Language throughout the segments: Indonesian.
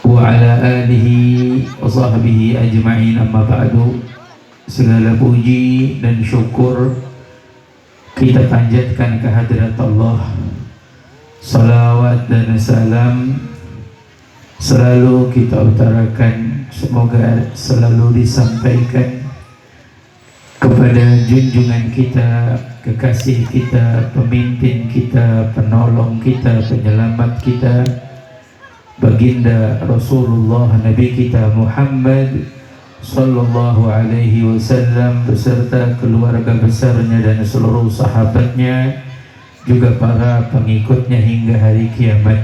wa ala alihi wa sahbihi ajma'in, amma ba'du. Segala puji dan syukur kita panjatkan kehadirat Allah. Salawat dan salam selalu kita utarakan, semoga selalu disampaikan kepada junjungan kita, kekasih kita, pemimpin kita, penolong kita, penyelamat kita, baginda Rasulullah Nabi kita Muhammad sallallahu alaihi wasallam beserta keluarga besarnya dan seluruh sahabatnya, juga para pengikutnya hingga hari kiamat.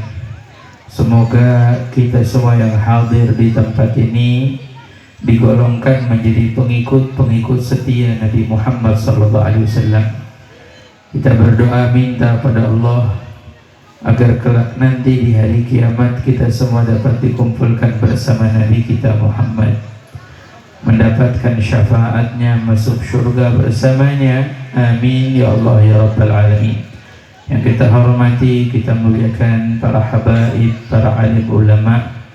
Semoga kita semua yang hadir di tempat ini digolongkan menjadi pengikut setia Nabi Muhammad sallallahu alaihi wasallam. Kita berdoa minta pada Allah agar kelak nanti di hari kiamat kita semua dapat dikumpulkan bersama Nabi kita Muhammad, mendapatkan syafaatnya, masuk surga bersamanya. Amin ya Allah ya Rabbal Alamin. Yang kita hormati, kita muliakan para habaib, para alim ulama,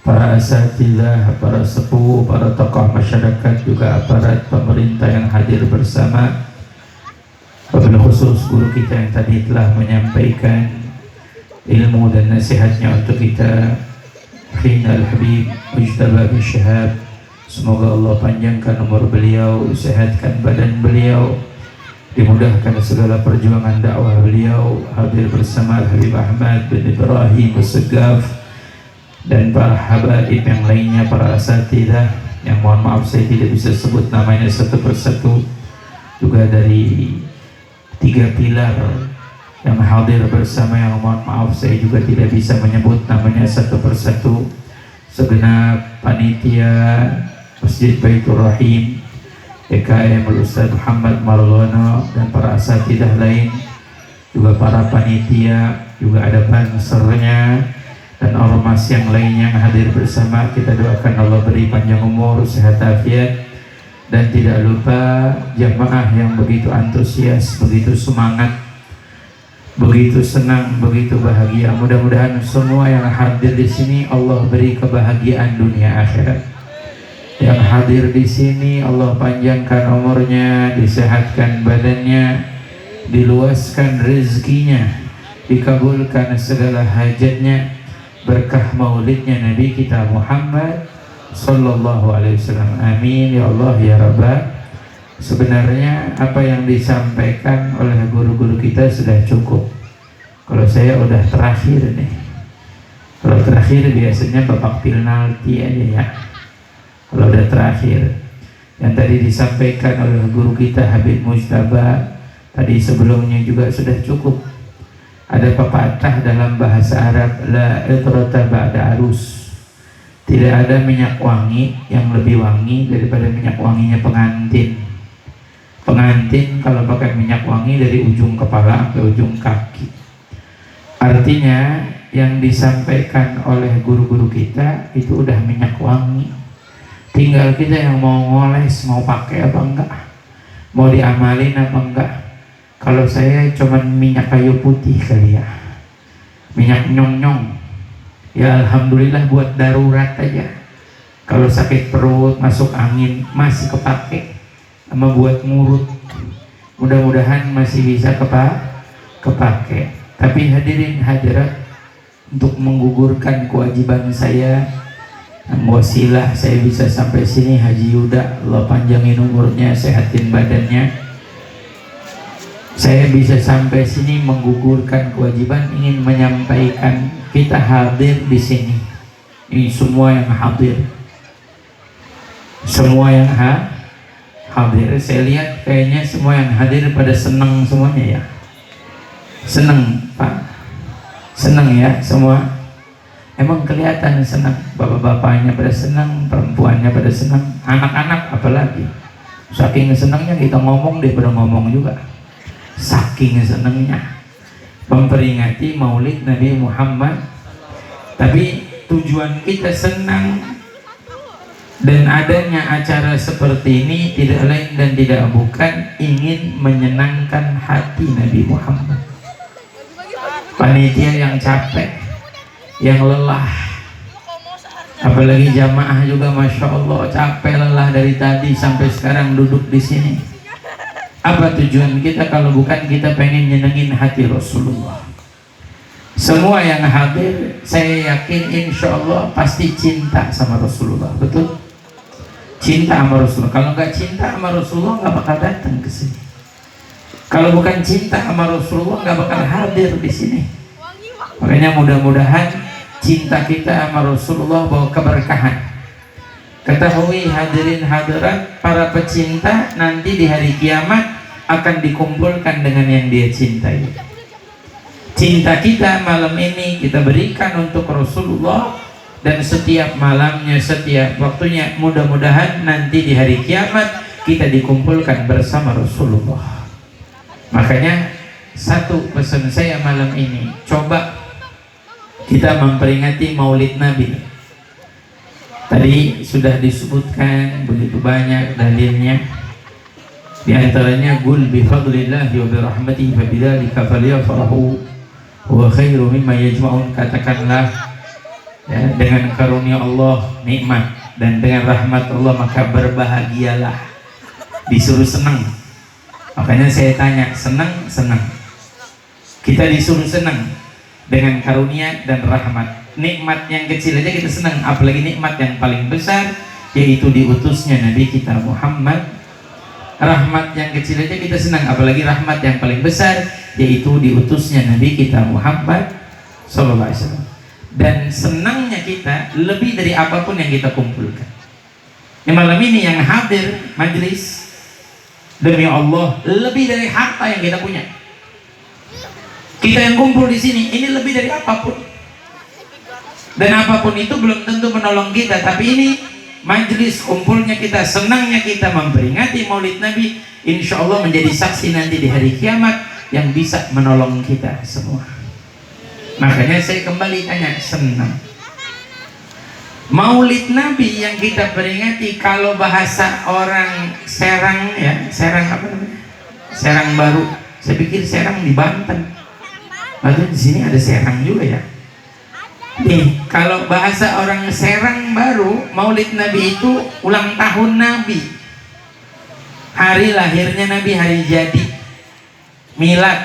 para asatidzah, para sepuh, para tokoh masyarakat, juga aparat pemerintah yang hadir bersama. Wabil khusus guru kita yang tadi telah menyampaikan ilmu dan nasihatnya untuk kita, Khinal Habib Mujtaba bin Syahab. Semoga Allah panjangkan umur beliau, sehatkan badan beliau, dimudahkan segala perjuangan dakwah beliau. Hadir bersama Habib Ahmad bin Ibrahim Segaf dan para habaib yang lainnya, para asatidzah yang mohon maaf saya tidak bisa sebut namanya satu persatu, juga dari 3 pilar yang hadir bersama yang mohon maaf saya juga tidak bisa menyebut namanya satu persatu. Segenap panitia Masjid Baitur Rahim, EKM Ustaz Muhammad Maulana dan para asatidzah lain, juga para panitia, juga ada bansernya dan ormas yang lainnya yang hadir bersama. Kita doakan Allah beri panjang umur, sehat afiat, dan tidak lupa jamaah yang begitu antusias, begitu semangat, begitu senang, begitu bahagia. Mudah-mudahan semua yang hadir di sini Allah beri kebahagiaan dunia akhirat. Yang hadir di sini Allah panjangkan umurnya, disehatkan badannya, diluaskan rezekinya, dikabulkan segala hajatnya, berkah maulidnya Nabi kita Muhammad sallallahu alaihi wasallam. Amin ya Allah ya Rabbah. Sebenarnya apa yang disampaikan oleh guru-guru kita sudah cukup. Kalau saya udah terakhir nih. Kalau terakhir biasanya babak penalti aja ya. Kalau udah terakhir, yang tadi disampaikan oleh guru kita Habib Mujtaba tadi sebelumnya juga sudah cukup. Ada pepatah dalam bahasa Arab, la itrata ba'da arus. Tidak ada minyak wangi yang lebih wangi daripada minyak wanginya pengantin. Pengantin kalau pakai minyak wangi dari ujung kepala sampai ujung kaki. Artinya yang disampaikan oleh guru-guru kita itu udah minyak wangi. Tinggal kita yang mau ngoles, mau pakai apa enggak, mau diamalin apa enggak. Kalau saya cuman minyak kayu putih kali ya, minyak nyong-nyong, ya alhamdulillah buat darurat aja. Kalau sakit perut, masuk angin masih kepake, sama buat ngurut mudah-mudahan masih bisa kepake. Tapi hadirin hadirat, untuk menggugurkan kewajiban saya, wasilah saya bisa sampai sini, Haji Yuda Allah panjangin umurnya, sehatin badannya, saya bisa sampai sini menggugurkan kewajiban ingin menyampaikan kita hadir di sini. Ini semua yang hadir, semua yang hadir. Saya lihat kayaknya semua yang hadir pada senang semuanya ya. Senang Pak, senang ya semua. Emang kelihatan senang, bapak-bapaknya pada senang, perempuannya pada senang, anak-anak apalagi. Saking senangnya kita ngomong, dia pada ngomong juga. Saking senangnya memperingati Maulid Nabi Muhammad. Tapi tujuan kita senang dan adanya acara seperti ini tidak lain dan tidak bukan ingin menyenangkan hati Nabi Muhammad. Panitia yang capek, yang lelah. Apalagi jamaah juga, masya Allah, capek lelah dari tadi sampai sekarang duduk di sini. Apa tujuan kita kalau bukan kita pengen nyenengin hati Rasulullah? Semua yang hadir, saya yakin insya Allah pasti cinta sama Rasulullah, betul? Cinta sama Rasulullah. Kalau nggak cinta sama Rasulullah nggak bakal datang ke sini. Kalau bukan cinta sama Rasulullah nggak bakal hadir di sini. Makanya mudah-mudahan cinta kita sama Rasulullah bawa keberkahan. Ketahui hadirin hadirat, para pecinta nanti di hari kiamat akan dikumpulkan dengan yang dia cintai. Cinta kita malam ini kita berikan untuk Rasulullah, dan setiap malamnya, setiap waktunya, mudah-mudahan nanti di hari kiamat kita dikumpulkan bersama Rasulullah. Makanya satu pesan saya malam ini, coba kita memperingati Maulid Nabi. Tadi sudah disebutkan begitu banyak dalilnya. Di antaranya qul bi fadlillahi wa bi rahmatihi fa bidzalika falyafrahu huwa khairu mimma yajma'un. Katakanlah, ya, dengan karunia Allah nikmat dan dengan rahmat Allah maka berbahagialah. Disuruh senang. Makanya saya tanya, senang? Kita disuruh senang dengan karunia dan rahmat. Nikmat yang kecil aja kita senang, apalagi nikmat yang paling besar, yaitu diutusnya Nabi kita Muhammad. Rahmat yang kecil aja kita senang, apalagi rahmat yang paling besar, yaitu diutusnya Nabi kita Muhammad sallallahu alaihi wasallam. Dan senangnya kita lebih dari apapun yang kita kumpulkan. Malam ini yang hadir majelis, demi Allah, lebih dari harta yang kita punya. Kita yang kumpul di sini, ini lebih dari apapun. Dan apapun itu belum tentu menolong kita, tapi ini majelis kumpulnya kita, senangnya kita memperingati Maulid Nabi, insya Allah menjadi saksi nanti di hari kiamat yang bisa menolong kita semua. Makanya saya kembali tanya, senang Maulid Nabi yang kita peringati, kalau bahasa orang Serang, ya, Serang apa namanya? Serang Baru. Saya pikir Serang di Banten. Lalu di sini ada Serang juga ya. Nih, kalau bahasa orang Serang Baru, Maulid Nabi itu ulang tahun Nabi. Hari lahirnya Nabi, hari jadi, milad.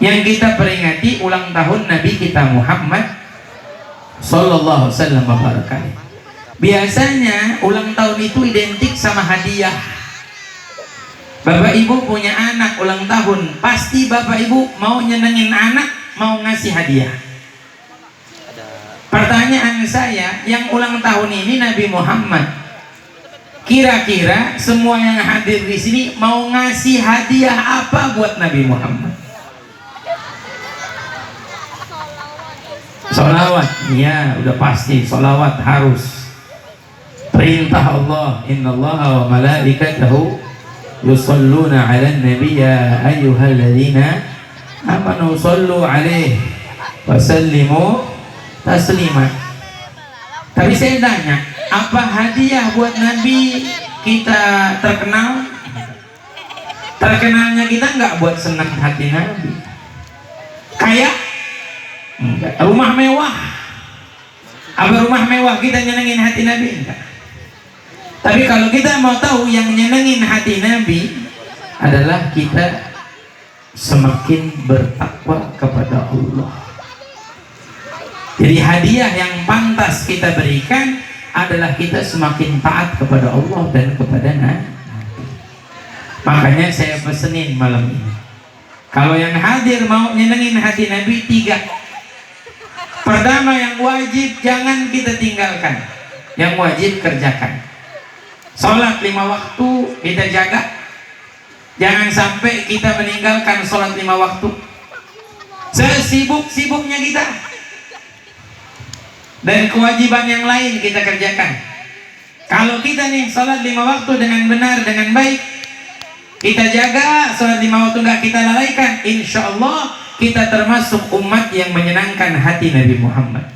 Yang kita peringati ulang tahun Nabi kita Muhammad sallallahu alaihi wasallam. Biasanya ulang tahun itu identik sama hadiah. Bapak ibu punya anak ulang tahun, pasti bapak ibu mau nyenengin anak, mau ngasih hadiah. Pertanyaan saya, yang ulang tahun ini Nabi Muhammad, kira-kira semua yang hadir di sini mau ngasih hadiah apa buat Nabi Muhammad? Sholawat, ya udah pasti sholawat harus. Perintah Allah, innallaha wa malaikatahu yusalluna 'alan nabiy ya ayyuhalladzina amanu sallu 'alaihi wa sallimu taslima. Tapi saya tanya, apa hadiah buat Nabi kita terkenal? Terkenalnya kita nggak buat senang hati Nabi. Kayak rumah mewah. Apa rumah mewah kita nyenengin hati Nabi? Enggak. Tapi kalau kita mau tahu yang nyenengin hati Nabi adalah kita semakin bertakwa kepada Allah. Jadi hadiah yang pantas kita berikan adalah kita semakin taat kepada Allah dan kepada Nabi. Makanya saya pesenin malam ini, kalau yang hadir mau nyenengin hati Nabi, 3. Pertama, yang wajib jangan kita tinggalkan, yang wajib kerjakan. Sholat 5 waktu kita jaga, jangan sampai kita meninggalkan sholat 5 waktu. Sesibuk-sibuknya kita, dan kewajiban yang lain kita kerjakan. Kalau kita nih sholat 5 waktu dengan benar, dengan baik, kita jaga sholat 5 waktu, nggak kita lalaikan, insya Allah kita termasuk umat yang menyenangkan hati Nabi Muhammad.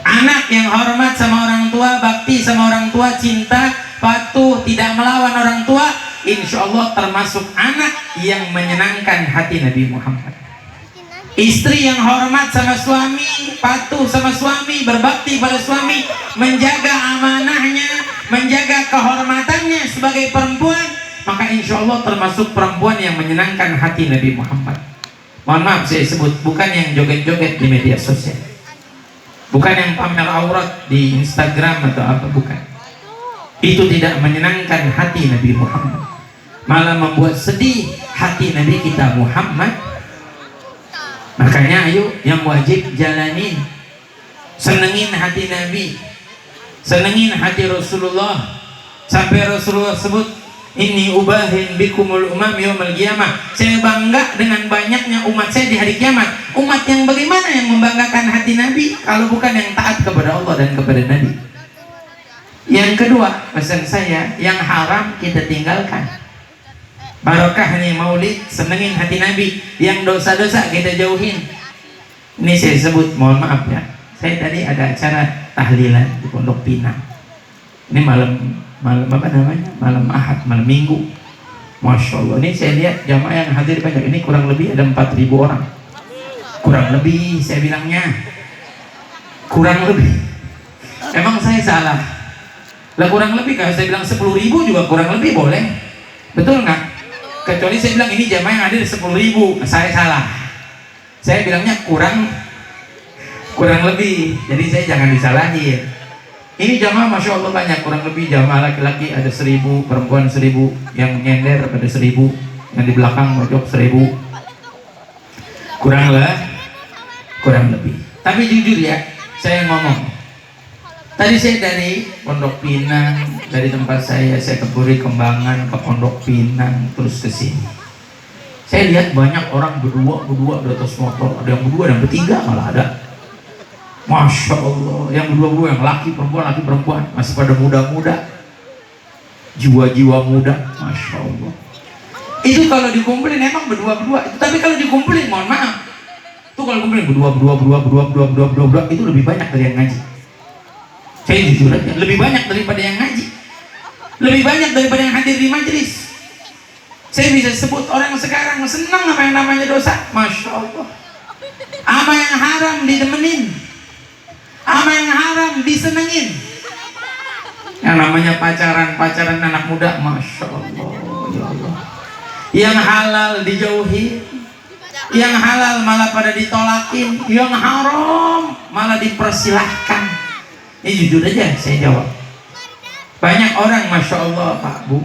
Anak yang hormat sama orang tua, bakti sama orang tua, cinta, patuh, tidak melawan orang tua, insya Allah termasuk anak yang menyenangkan hati Nabi Muhammad. Istri yang hormat sama suami, patuh sama suami, berbakti pada suami, menjaga amanahnya, menjaga kehormatannya sebagai perempuan, maka insya Allah termasuk perempuan yang menyenangkan hati Nabi Muhammad. Mohon maaf saya sebut, bukan yang joget-joget di media sosial, bukan yang pamer aurat di Instagram atau apa, bukan. Itu tidak menyenangkan hati Nabi Muhammad, malah membuat sedih hati Nabi kita Muhammad. Makanya ayo yang wajib jalanin, senengin hati Nabi, senengin hati Rasulullah, sampai Rasulullah sebut, ini ubahin bikumul umam yaumil qiyamah, saya bangga dengan banyaknya umat saya di hari kiamat. Umat yang bagaimana yang membanggakan hati Nabi kalau bukan yang taat kepada Allah dan kepada Nabi. Yang kedua, pesan saya, yang haram kita tinggalkan. Barokah nih maulid, senengin hati Nabi. Yang dosa-dosa kita jauhin. Ini saya sebut, mohon maaf ya, saya tadi ada acara tahlilan di Pondok Pinang. Ini malam apa namanya, malam Ahad, malam Minggu. Masya Allah, ini saya lihat jamaah yang hadir banyak. Ini kurang lebih ada 4.000 orang. Kurang lebih saya bilangnya, kurang lebih. Emang saya salah? Lah kurang lebih, kalau saya bilang 10.000 juga kurang lebih boleh. Betul nggak? Kecuali saya bilang ini jamaah yang hadir 10.000, saya salah. Saya bilangnya kurang lebih, jadi saya jangan disalahin. Ini jamaah Masya Allah banyak, kurang lebih jamaah laki-laki ada 1.000, perempuan 1.000, yang nyender pada 1.000, yang di belakang mojok 1.000. Kurang lebih. Tapi jujur ya, saya ngomong. Tadi saya dari Pondok Pinang, dari tempat saya ke Puri Kembangan, ke Pondok Pinang, terus ke sini. Saya lihat banyak orang berdua di atas motor, ada yang berdua dan bertiga malah ada. Masya Allah, yang berdua, yang laki perempuan, masih pada muda-muda, jiwa-jiwa muda, Masya Allah. Itu kalau dikumpulin emang berdua, tapi kalau dikumpulin, mohon maaf, itu kalau dikumpulin berdua, itu lebih banyak dari yang ngaji. Saya jujur aja, lebih banyak daripada yang ngaji, lebih banyak daripada yang hadir di majelis. Saya bisa sebut orang sekarang senang sama yang namanya dosa, Masya Allah. Sama yang haram didemenin, sama yang haram disenengin. Yang namanya pacaran anak muda, Masya Allah, ya Allah. Yang halal dijauhi, yang halal malah pada ditolakin, yang haram malah dipersilahkan. Ini jujur aja saya jawab. Banyak orang Masya Allah Pak Bu,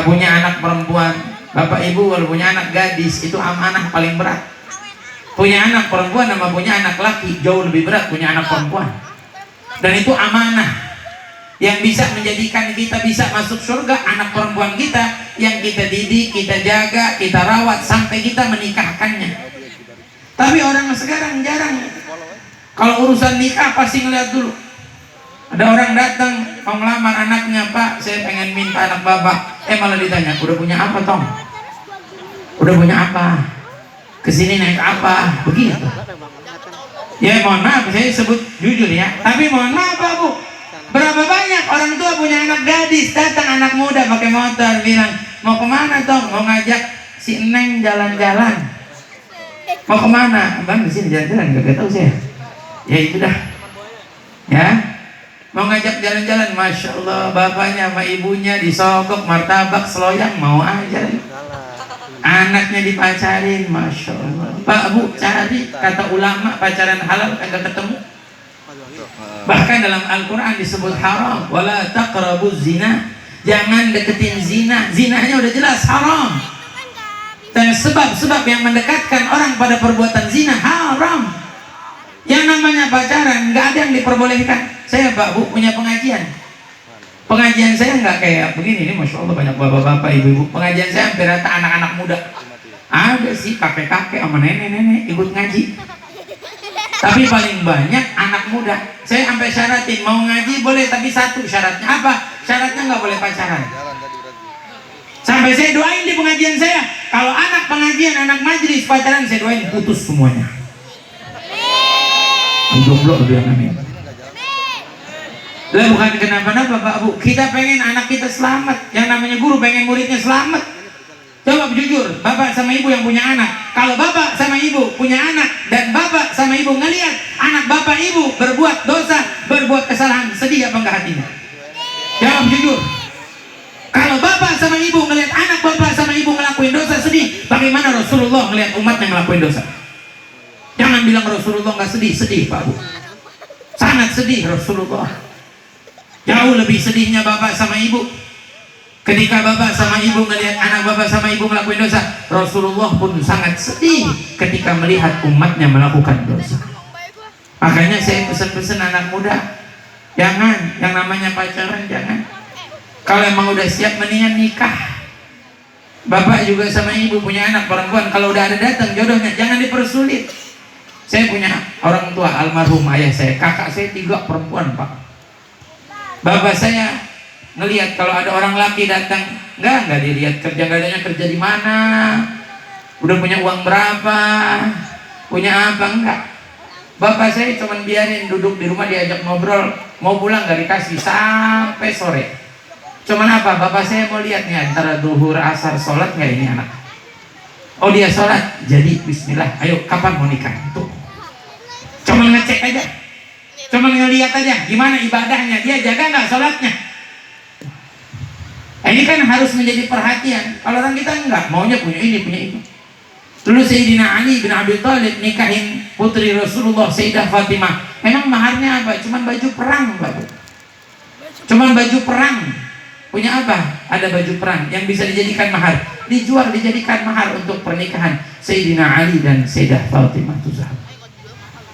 punya anak perempuan. Bapak Ibu kalau punya anak gadis itu amanah paling berat. Punya anak perempuan sama punya anak laki jauh lebih berat punya anak perempuan. Dan itu amanah yang bisa menjadikan kita bisa masuk surga. Anak perempuan kita yang kita didik, kita jaga, kita rawat sampai kita menikahkannya. Tapi orang sekarang jarang. Kalau urusan nikah pasti ngeliat dulu. Ada orang datang mau ngelamar anaknya, Pak, saya pengen minta anak bapak. Malah ditanya, udah punya apa Tom? Udah punya apa? Kesini naik apa? Begitu. Ya mohon maaf, saya sebut jujur ya. Tapi mohon maaf Pak Bu, berapa banyak orang tua punya anak gadis, datang anak muda pakai motor bilang, mau kemana Tom? Mau ngajak si Neng jalan-jalan. Mau kemana? Bang di sini jalan-jalan, gak tahu saya. Ya itu dah. Ya. Mau ngajak jalan-jalan, Masya Allah, bapaknya sama ibunya disogok martabak seloyang, mau aja. Anaknya dipacarin, Masya Allah. Pak Bu cari, kata ulama pacaran halal kagak ketemu. Bahkan dalam Al-Quran disebut haram, wala taqrabuz zina, jangan deketin zina. Zinanya udah jelas haram. Dan sebab-sebab yang mendekatkan orang pada perbuatan zina haram. Yang namanya pacaran nggak ada yang diperbolehkan. Saya Pak Bu punya pengajian saya nggak kayak begini. Ini Masya Allah banyak bapak-bapak, ibu-ibu. Pengajian saya hampir rata anak-anak muda. Ada sih kakek-kakek sama nenek-nenek ikut ngaji. Tapi paling banyak anak muda. Saya sampai syaratin mau ngaji boleh, tapi satu syaratnya apa? Syaratnya nggak boleh pacaran. Sampai saya doain di pengajian saya, kalau anak pengajian, anak majelis pacaran, saya doain putus semuanya. Jomblo bilang amin. Lah bukan kenapa-napa Pak Bu, kita pengen anak kita selamat. Yang namanya guru pengen muridnya selamat. Coba jujur, bapak sama ibu yang punya anak, kalau bapak sama ibu punya anak dan bapak sama ibu ngelihat anak bapak ibu berbuat dosa, berbuat kesalahan, sedih apa enggak hatinya? Jawab jujur. Kalau bapak sama ibu ngelihat anak bapak sama ibu ngelakuin dosa, sedih. Bagaimana Rasulullah ngelihat umatnya ngelakuin dosa? Jangan bilang Rasulullah nggak sedih, sedih Pak Bu. Sangat sedih Rasulullah. Jauh lebih sedihnya bapak sama ibu. Ketika bapak sama ibu ngelihat anak bapak sama ibu ngelakuin dosa, Rasulullah pun sangat sedih ketika melihat umatnya melakukan dosa. Makanya saya pesan-pesan anak muda, jangan, yang namanya pacaran jangan. Kalau emang udah siap mendingan nikah. Bapak juga sama ibu punya anak perempuan, kalau udah ada datang jodohnya jangan dipersulit. Saya punya orang tua almarhum ayah saya, kakak saya 3 perempuan Pak. Bapak saya ngelihat kalau ada orang laki datang, enggak dilihat kerja-kerjanya, kerja di mana, udah punya uang berapa, punya apa, enggak. Bapak saya cuman biarin duduk di rumah, diajak ngobrol, mau pulang gak dikasih sampai sore. Cuman apa? Bapak saya mau lihat nih antara duhur asar sholat nggak ini anak. Oh dia sholat, jadi bismillah. Ayo kapan mau nikah? Tuh. Cuman ngecek aja, cuman ngelihat aja gimana ibadahnya, dia jaga nggak sholatnya. Ini kan harus menjadi perhatian. Kalau orang kita enggak, maunya punya ini, punya itu. Dulu Sayyidina Ali bin Abi Thalib nikahin putri Rasulullah Sayyidah Fatimah. Memang maharnya apa? Cuman baju perang, Pak. Cuman baju perang. Punya apa? Ada baju perang yang bisa dijadikan mahar. Dijual, dijadikan mahar untuk pernikahan Sayyidina Ali dan Sayyidah Fatimah Zahra.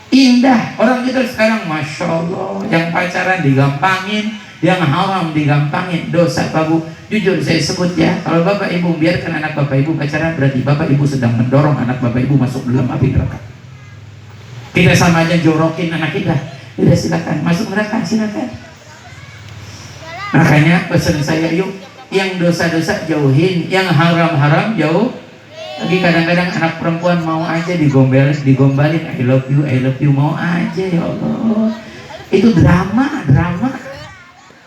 Indah. Orang kita sekarang Masya Allah, yang pacaran digampangin, yang haram digampangin, dosa Pak Bu. Jujur saya sebut ya, kalau bapak ibu biarkan anak bapak ibu pacaran, berarti bapak ibu sedang mendorong anak bapak ibu masuk dalam api neraka. Kita sama aja jorokin anak kita. Udah silakan masuk neraka, silakan. Makanya pesan saya, yuk yang dosa-dosa jauhin, yang haram-haram jauh. Lagi kadang-kadang anak perempuan mau aja digombalin, I love you, mau aja, ya Allah. Itu drama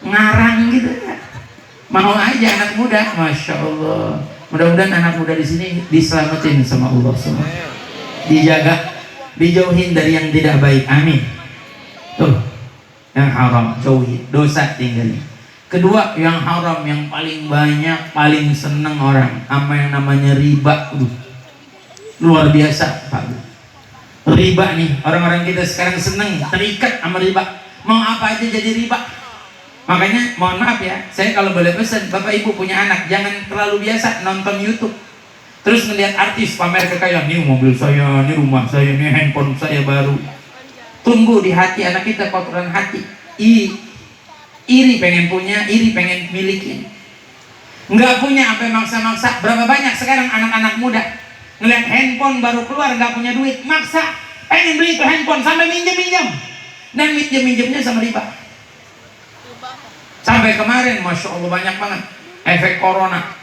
ngarang gitu ya. Mau aja anak muda, Masya Allah. Mudah-mudahan anak muda di sini diselamatin sama Allah semua. Dijaga, dijauhin dari yang tidak baik. Amin. Tuh, yang haram jauhi, dosa tinggalin. Kedua, yang haram yang paling banyak, paling seneng orang, apa yang namanya riba. Luar biasa, Pak. Riba nih, orang-orang kita sekarang seneng, terikat sama riba. Mau apa aja jadi riba. Makanya mohon maaf ya, saya kalau boleh pesan, bapak ibu punya anak, jangan terlalu biasa nonton YouTube terus ngeliat artis pamer kekayaan, nih mobil saya, nih rumah saya, nih handphone saya baru. Tunggu di hati anak kita, kotoran hati, iri pengen punya, iri pengen milikin, nggak punya sampai maksa-maksa. Berapa banyak sekarang anak-anak muda ngeliat handphone baru keluar, nggak punya duit, maksa pengen beli itu handphone sampai minjem-minjem, dan minjem-minjemnya sama riba. Sampai kemarin, Masya Allah banyak banget efek corona.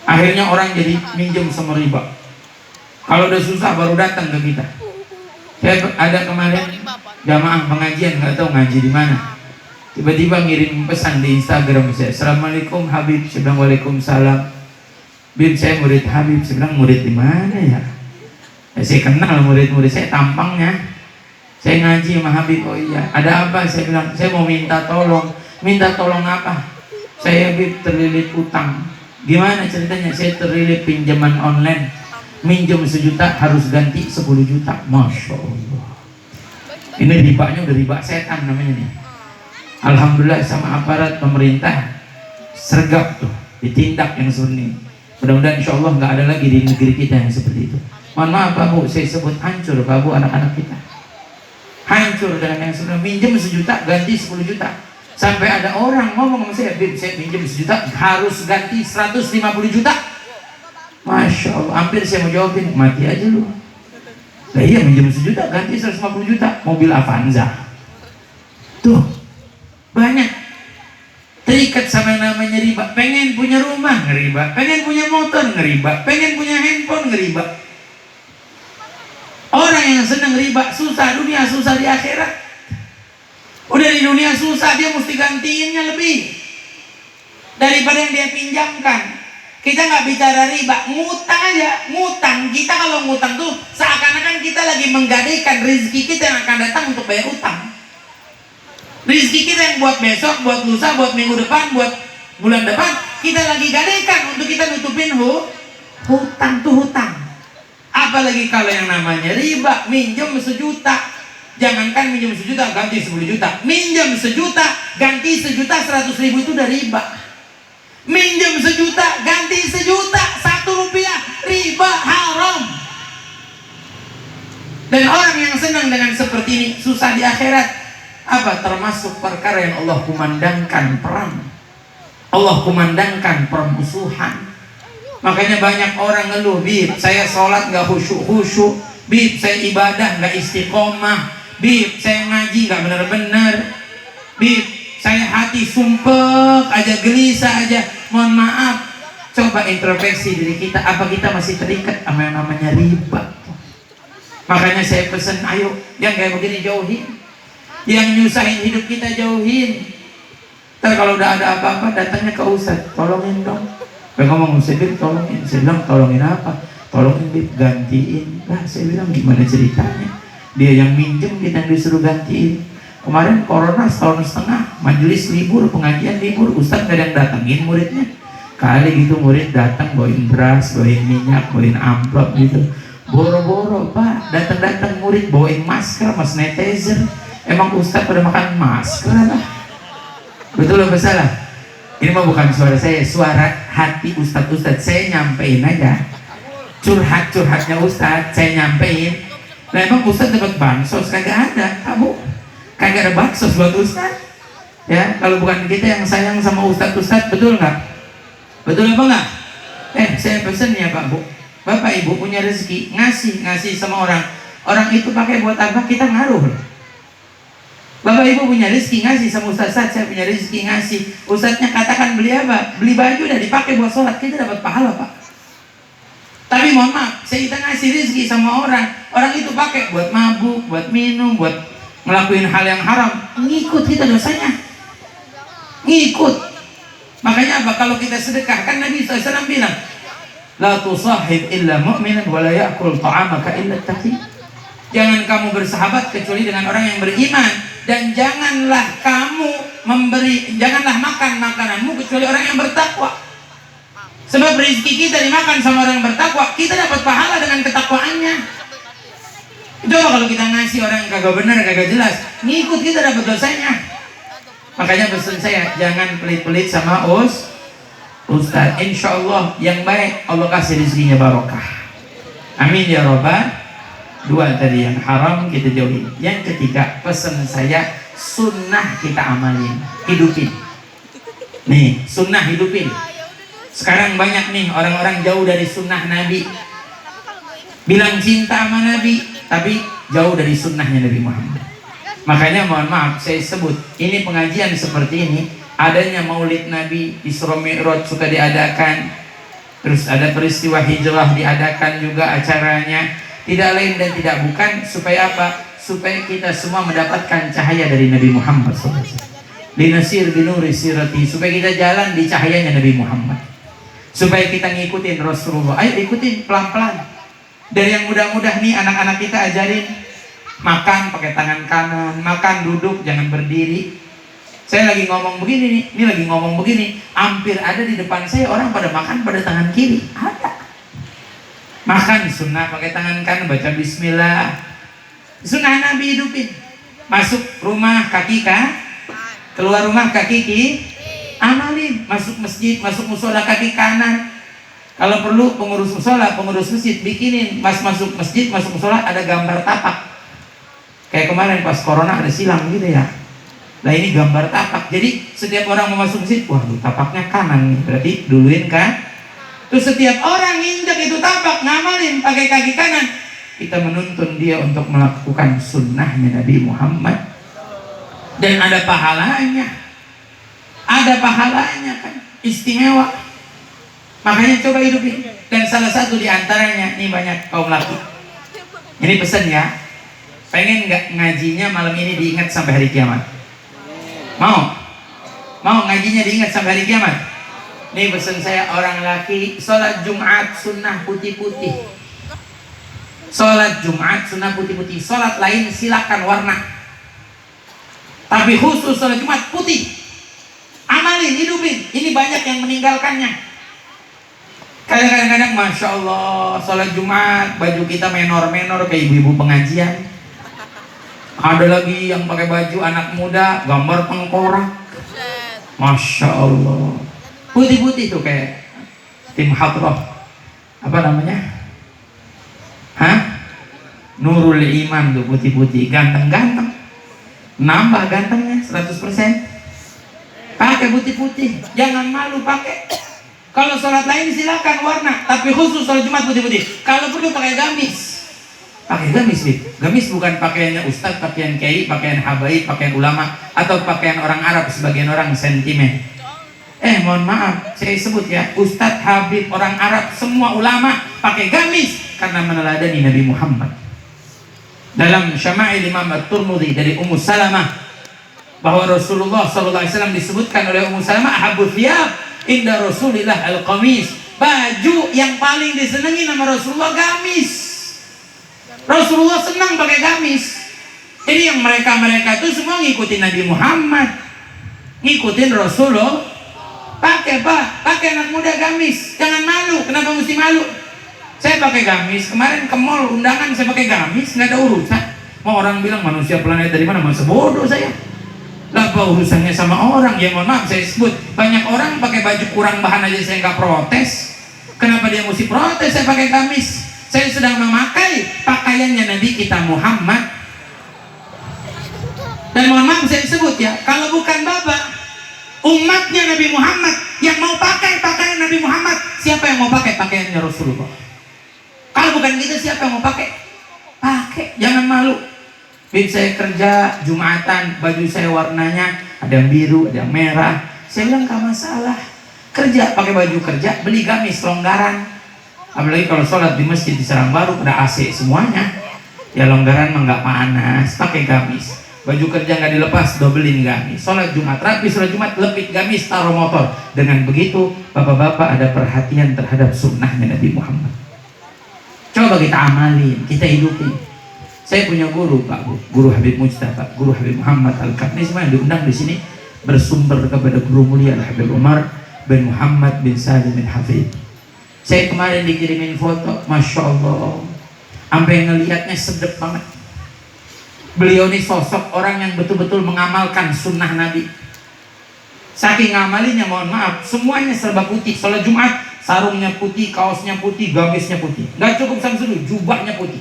Akhirnya orang jadi minjem sama riba. Kalau udah susah baru datang ke kita. Saya ada kemarin jamaah pengajian, nggak tahu ngaji di mana. Tiba-tiba ngirim pesan di Instagram saya, Assalamualaikum Habib. Saya bilang Waalaikumsalam. Bib, saya murid Habib. Saya bilang murid di mana ya? Saya kenal murid-murid saya, tampangnya. Saya ngaji sama Habib. Oh iya, ada apa? Saya bilang, saya mau minta tolong. Minta tolong apa? Saya Habib terlilit utang. Gimana ceritanya? Saya terlilit pinjaman online. Minjem 1 juta harus ganti 10 juta. Masya Allah. Ini ribanya udah riba setan namanya nih. Alhamdulillah sama aparat pemerintah sergap tuh, ditindak yang sunni. Mudah-mudahan insya Allah nggak ada lagi di negeri kita yang seperti itu. Mohon maaf Pak Bu, saya sebut hancur Pak Bu anak-anak kita. Hancur dengan yang sudah minjem 1 juta ganti 10 juta. Sampai ada orang ngomong sama saya, Bib, saya minjem 1 juta harus ganti 150 juta. Masya Allah, hampir saya mau jawabin, mati aja lu. Lah iya, minjem 1 juta ganti 150 juta, mobil Avanza. Tuh, banyak terikat sama yang namanya riba. Pengen punya rumah ngeriba, pengen punya motor ngeriba, pengen punya handphone ngeriba. Orang yang senang riba susah dunia, susah di akhirat. Udah di dunia susah, dia mesti gantiinnya lebih daripada yang dia pinjamkan. Kita nggak bicara riba, ngutang aja, ngutang. Kita kalau ngutang tuh seakan-akan kita lagi menggadaikan rezeki kita yang akan datang untuk bayar utang. Rezeki kita yang buat besok, buat lusa, buat minggu depan, buat bulan depan, kita lagi gadaikan untuk kita nutupin hutang tuh hutang. Apalagi kalau yang namanya riba, minjem 1 juta. Jangankan minjem 1 juta, ganti 10 juta. Minjem 1 juta, ganti 1 juta 100 ribu itu udah riba. Minjem 1 juta, ganti 1 juta 1 rupiah, riba, haram. Dan orang yang senang dengan seperti ini susah di akhirat. Apa? Termasuk perkara yang Allah kumandangkan perang, Allah kumandangkan permusuhan. Makanya banyak orang ngeluh, Bib, saya sholat gak khusyuk-khusyuk, Bib, saya ibadah gak istiqomah, Bib, saya ngaji gak benar-benar, Bib, saya hati sumpek aja, gelisah aja. Mohon maaf, coba introspeksi diri kita, apa kita masih terikat sama yang namanya riba? Makanya saya pesan, ayo yang kayak begini jauhin, yang nyusahin hidup kita jauhin. Ntar kalau udah ada apa-apa datangnya ke Ustadz, tolongin dong. Saya ngomong, Ustadz Bib tolongin. Saya bilang, tolongin apa? Tolongin Bib, gantiin. Lah saya bilang, gimana ceritanya? Dia yang minjem, kita yang disuruh gantiin. Kemarin corona 1,5 tahun, majelis libur, pengajian libur, Ustadz gak ada yang datangin muridnya. Kali gitu murid datang bawain beras, bawain minyak, bawain amplop gitu. Boro-boro Pak, datang-datang murid bawain masker, mas sanitizer. Emang Ustadz pada makan masker lah? Betul apa salah? Ini mah bukan suara saya, suara hati Ustadz. Saya nyampein aja curhat-curhatnya Ustadz, saya nyampein. Nah emang Ustadz dapat bansos? Kagak ada, kamu kagak ada bansos buat Ustadz. Ya, kalau bukan kita yang sayang sama Ustadz, betul nggak? Betul apa nggak? Saya pesen ya Pak Bu, Bapak Ibu punya rezeki, ngasih sama orang itu pakai buat apa? Kita ngaruh. Bapak Ibu punya rezeki, ngasih sama Ustadz, saya punya rezeki, ngasih. Ustadznya katakan beli apa? Beli baju udah dipakai buat sholat, kita dapat pahala Pak. Tapi mohon maaf, kita ngasih rezeki sama orang itu pakai buat mabuk, buat minum, buat ngelakuin hal yang haram, ngikut kita dosanya, ngikut. Makanya apa? Kalau kita sedekah, kan Nabi SAW bilang, la tusahib illa mu'minan wa la ya'kul ta'amaka illa taqi. Jangan kamu bersahabat kecuali dengan orang yang beriman, dan janganlah makan makananmu kecuali orang yang bertakwa. Sebab rezeki kita dimakan sama orang yang bertakwa, kita dapat pahala dengan ketakwaannya. Coba kalau kita ngasih orang yang kagak benar, kagak jelas, ngikut, kita dapat dosanya. Makanya pesan saya, jangan pelit-pelit sama Ustadz. Insya Allah yang baik Allah kasih rezekinya barokah. Amin ya robbal. 2 tadi yang haram kita jauhin. Yang ketiga, pesan saya, sunnah kita amalin, hidupin. Nih, sunnah hidupin. Sekarang banyak nih orang-orang jauh dari sunnah Nabi, bilang cinta sama Nabi, tapi jauh dari sunnahnya Nabi Muhammad. Makanya mohon maaf, saya sebut ini pengajian seperti ini, adanya maulid Nabi, Isra Mi'raj suka diadakan, terus ada peristiwa hijrah diadakan juga acaranya. Tidak lain dan tidak bukan supaya apa? Supaya kita semua mendapatkan cahaya dari Nabi Muhammad SAW. Linasir binuri sirati, supaya kita jalan di cahayanya Nabi Muhammad. Supaya kita ngikutin Rasulullah. Ayo ikutin pelan-pelan. Dari yang mudah-mudah nih, anak-anak kita ajarin makan pakai tangan kanan, makan duduk jangan berdiri. Saya lagi ngomong begini nih, ini lagi ngomong begini, hampir ada di depan saya orang pada makan pada tangan kiri, ada. Makan sunnah pakai tangan kanan, baca bismillah, sunnah Nabi hidupin. Masuk rumah kaki keluar rumah kaki amalin. Masuk masjid, masuk musola kaki kanan. Kalau perlu pengurus musola, pengurus masjid bikinin masuk masjid, masuk musola ada gambar tapak. Kayak kemarin pas corona ada silang gitu ya. Nah ini gambar tapak. Jadi setiap orang mau masuk masjid, wah tapaknya kanan nih, berarti duluin kan. Terus setiap orang injak itu tapak, ngamalin pakai kaki kanan, kita menuntun dia untuk melakukan sunnahnya Nabi Muhammad. Dan ada pahalanya kan, istimewa. Makanya coba hidupin. Dan salah satu diantaranya, ini banyak kaum laki, ini pesan ya, pengen nggak ngajinya malam ini diingat sampai hari kiamat? Mau ngajinya diingat sampai hari kiamat? Nih pesan saya orang laki, sholat Jumat sunnah putih-putih. Sholat Jumat sunnah putih-putih. Sholat lain silakan warna. Tapi khusus sholat Jumat putih. Amalin, hidupin. Ini banyak yang meninggalkannya. Kadang-kadang Masya Allah sholat Jumat baju kita menor-menor kayak ibu-ibu pengajian. Ada lagi yang pakai baju anak muda gambar tengkorak. Masya Allah. Putih-putih tuh kayak tim hadroh. Apa namanya? Nurul Iman tuh putih-putih. Ganteng-ganteng. Nambah gantengnya 100%. Pakai putih-putih. Jangan malu pakai. Kalau sholat lain silakan warna, tapi khusus sholat Jumat putih-putih. Kalau perlu pakai gamis. Pakai gamis nih. Gamis bukan pakaiannya ustadz, pakaian kiai, pakaian habaib, pakaian ulama, atau pakaian orang Arab. Sebagian orang sentimen. Mohon maaf, saya sebut ya, ustadz, habib, orang Arab, semua ulama pakai gamis karena meneladani Nabi Muhammad. Dalam Syama'il Imam At-Tirmidzi dari Ummu Salamah bahwa Rasulullah SAW disebutkan oleh Ummu Salamah, ahabbu thiyab inda Rasulillah al-qamis. Baju yang paling disenangi nama Rasulullah gamis. Rasulullah senang pakai gamis. Jadi yang mereka itu semua ngikutin Nabi Muhammad, ngikutin Rasulullah. Pakai anak muda gamis. Jangan malu. Kenapa mesti malu? Saya pakai gamis. Kemarin ke mall undangan saya pakai gamis, nggak ada urusan. Mau orang bilang manusia planet dari mana? Masa bodoh saya. Lah apa urusannya sama orang? Ya mohon maaf saya sebut. Banyak orang pakai baju kurang bahan aja saya nggak protes. Kenapa dia mesti protes? Saya pakai gamis. Saya sedang memakai pakaiannya Nabi kita Muhammad. Dan mohon maaf saya sebut ya, kalau bukan Bapak, umatnya Nabi Muhammad yang mau pakai pakaian Nabi Muhammad, siapa yang mau pakai pakaiannya Rasulullah? Kalau bukan kita, siapa yang mau pakai? Pakai, jangan malu. Bib saya kerja Jumatan, baju saya warnanya ada yang biru, ada yang merah. Saya bilang gak masalah. Kerja pakai baju kerja, beli gamis longgaran. Apalagi kalau sholat di masjid di Sarangbaru ada AC semuanya. Ya longgaran mah nggak panas, pakai gamis. Baju kerja nggak dilepas, dobelin gamis. Sholat Jumat rapi, sholat Jumat lepit gamis, taruh motor. Dengan begitu, bapak-bapak ada perhatian terhadap sunnahnya Nabi Muhammad. Coba kita amalin, kita hidupin. Saya punya guru, Pak, Guru Habib Mujtaba, Guru Habib Muhammad Al-Kaf. Ini semua yang diundang di sini bersumber kepada Guru Mulia Al-Habib Umar bin Muhammad bin Salim bin Hafid. Saya kemarin dikirimin foto, Masya Allah, sampai ngelihatnya sedep banget. Beliau ini sosok orang yang betul-betul mengamalkan sunnah Nabi. Saking ngamalinnya, mohon maaf, semuanya serba putih. Sholat Jumat, sarungnya putih, kaosnya putih, gamisnya putih. Gak cukup sampai situ, jubahnya putih,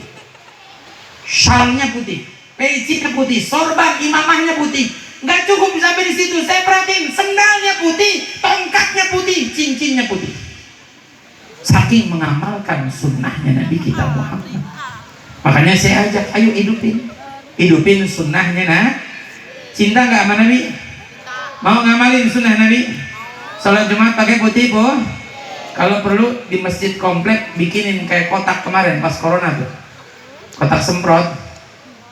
syalnya putih, pecinya putih, sorban imamahnya putih. Gak cukup sampai di situ. Saya perhatiin, sendalnya putih, tongkatnya putih, cincinnya putih. Saking mengamalkan sunnahnya Nabi kita Muhammad. Makanya saya ajak, ayo hidupin sunnahnya. Cinta nggak sama Nabi? Mau ngamalin sunnah Nabi? Sholat Jumat pakai putih, Bu. Kalau perlu di masjid komplek bikinin kayak kotak kemarin pas corona tuh, kotak semprot.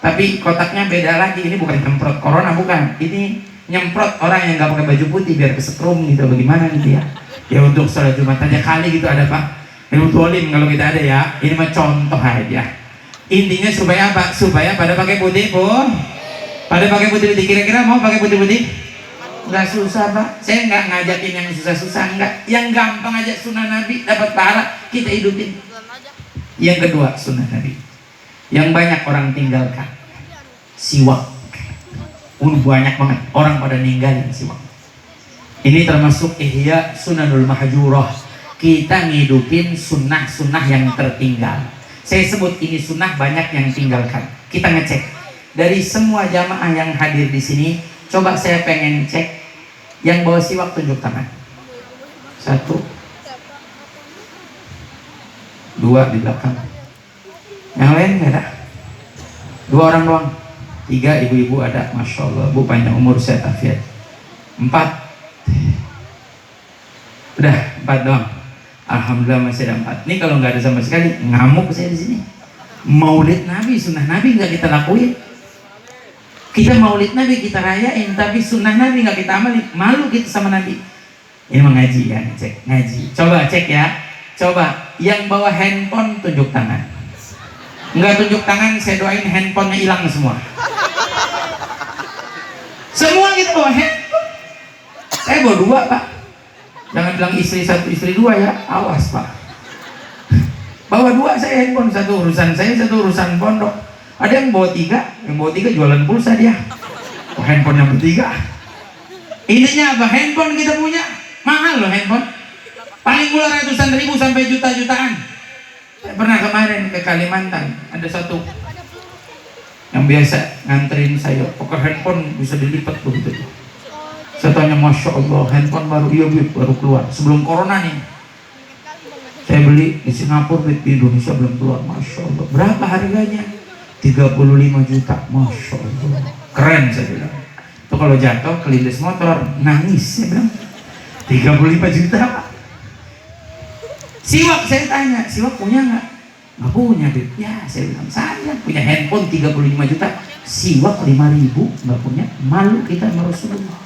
Tapi kotaknya beda lagi. Ini bukan nyemprot corona, bukan. Ini nyemprot orang yang nggak pakai baju putih biar kesetrum gitu, bagaimana gitu ya. Ya untuk sholat Jumat aja kali gitu ada Pak. Ilmu tolim kalau kita ada ya. Ini mah contoh aja. Intinya supaya apa? Supaya pada pakai putih, Bu. Pada pakai putih-putih. Kira-kira mau pakai putih-putih? Nggak susah, Pak. Saya nggak ngajakin yang susah-susah, nggak. Yang gampang aja sunnah Nabi dapat pahala, kita hidupin. Yang kedua sunnah Nabi yang banyak orang tinggalkan, siwak. Banyak banget orang pada ninggalin siwak. Ini termasuk ihya sunanul mahjurah. Kita ngidupin sunnah-sunnah yang tertinggal. Saya sebut ini sunnah banyak yang tinggalkan. Kita ngecek dari semua jamaah yang hadir di sini. Coba saya pengen cek yang bawa siwak, tunjuk tangan. 1, 2 di belakang. Yang lain nggak ada. 2 orang doang. 3 ibu-ibu ada. Masya Allah, Bu panjang umur, sehat afiat. 4. Udah 4 doang. Alhamdulillah masih ada 4. Ini kalau nggak ada sama sekali, ngamuk saya di sini. Maulid Nabi, sunnah Nabi nggak kita lakuin. Kita maulid Nabi kita rayain, tapi sunnah Nabi nggak kita amalin. Malu kita sama Nabi. Ini mengaji ya, cek ngaji. Coba cek ya. Coba yang bawa handphone tunjuk tangan. Enggak tunjuk tangan, saya doain handphonenya hilang semua. Semua gitu bawa handphone. Saya bawa 2 Pak. Jangan bilang istri 1 istri 2 ya, awas Pak. Bawa 2 saya handphone, 1 urusan saya, 1 urusan pondok. Ada yang bawa 3, yang bawa 3 jualan pulsa dia. Oh, handphone yang bertiga. Intinya apa? Handphone kita punya mahal loh handphone. Paling murah ratusan ribu sampai juta-jutaan. Saya pernah kemarin ke Kalimantan, ada satu yang biasa nganterin saya, pokok handphone bisa dilipat begitu. Saya tanya, Masya Allah, handphone baru, iya Bu, baru keluar sebelum corona nih. Saya beli di Singapura, di Indonesia belum keluar. Masya Allah. Berapa harganya? 35 juta. Masya Allah. Keren saya bilang. Itu kalau jatuh kelindes motor nangis saya bilang. 35 juta Pak. Siwak saya tanya, siwak punya nggak? Nggak punya Bib. Ya saya bilang, saya punya handphone 35 juta, siwak 5.000 nggak punya. Malu kita sama Rasulullah.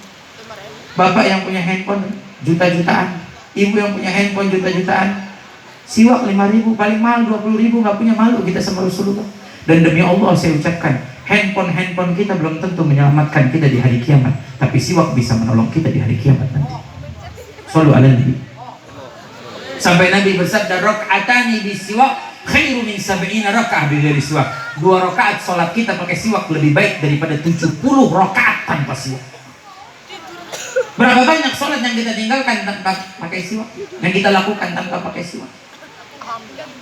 Bapak yang punya handphone juta-jutaan, ibu yang punya handphone juta-jutaan, siwak 5.000, paling mahal 20.000, nggak punya. Malu kita sama Rasulullah. Dan demi Allah saya ucapkan, handphone kita belum tentu menyelamatkan kita di hari kiamat, tapi siwak bisa menolong kita di hari kiamat nanti. Shallu ala Nabi. Sampai Nabi bersabda, rakaatani bisiwak khairu min 70 rakaat bighairi siwak. 2 rakaat sholat kita pakai siwak lebih baik daripada 70 rakaat tanpa siwak. Berapa banyak sholat yang kita tinggalkan tanpa pakai siwak, yang kita lakukan tanpa pakai siwak?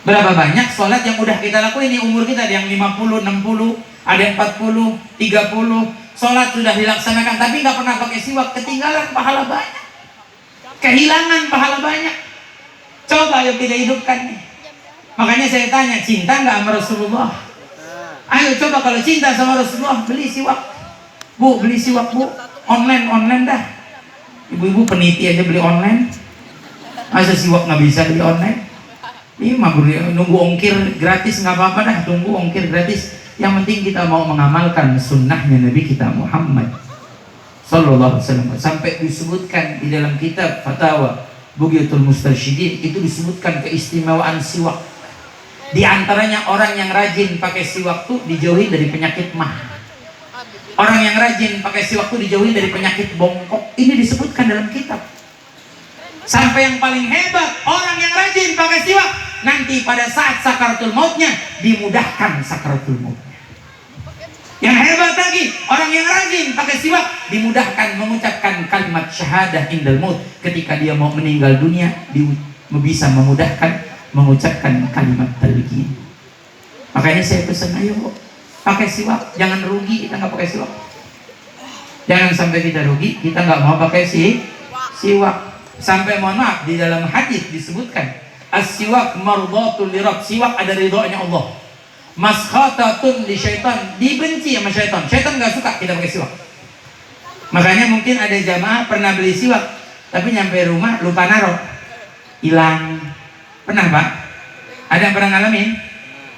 Berapa banyak sholat yang udah kita lakuin di umur kita, yang 50, 60, ada yang 40, 30 sholat sudah dilaksanakan tapi nggak pernah pakai siwak, ketinggalan pahala banyak, kehilangan pahala banyak. Coba ayo kita hidupkan nih. Makanya saya tanya, cinta nggak sama Rasulullah? Ayo coba kalau cinta sama Rasulullah, beli siwak Bu, beli siwak Bu, online dah. Ibu-ibu peniti aja beli online, masa siwak nggak bisa beli online? Ini mah nunggu ongkir gratis nggak apa-apa dah, tunggu ongkir gratis. Yang penting kita mau mengamalkan sunnahnya Nabi kita Muhammad Sallallahu Alaihi Wasallam. Sampai disebutkan di dalam kitab Fatawa Bughyatul Mustarsyidin itu disebutkan keistimewaan siwak. Di antaranya orang yang rajin pakai siwak tuh dijauhi dari penyakit mah. Orang yang rajin pakai siwak tuh dijauhi dari penyakit bongkok. Ini disebutkan dalam kitab. Sampai yang paling hebat, orang yang rajin pakai siwak nanti pada saat sakaratul mautnya dimudahkan sakaratul mautnya. Yang hebat lagi, orang yang rajin pakai siwak dimudahkan mengucapkan kalimat syahadah indal maut. Ketika dia mau meninggal dunia, dia bisa memudahkan mengucapkan kalimat talqin. Makanya saya pesan, ayo pakai siwak, jangan rugi kita nggak pakai siwak. Jangan sampai kita rugi, kita nggak mau pakai siwak. Sampai mohon maaf, di dalam hadis disebutkan as-siwak mardhatul lirabb, siwak ada ridhonya Allah. Maskhatatun li syaitan, dibenci sama syaitan. Syaitan nggak suka kita pakai siwak. Makanya mungkin ada jamaah pernah beli siwak, tapi nyampe rumah lupa naruh, hilang. Pernah Pak? Ada yang pernah ngalamin?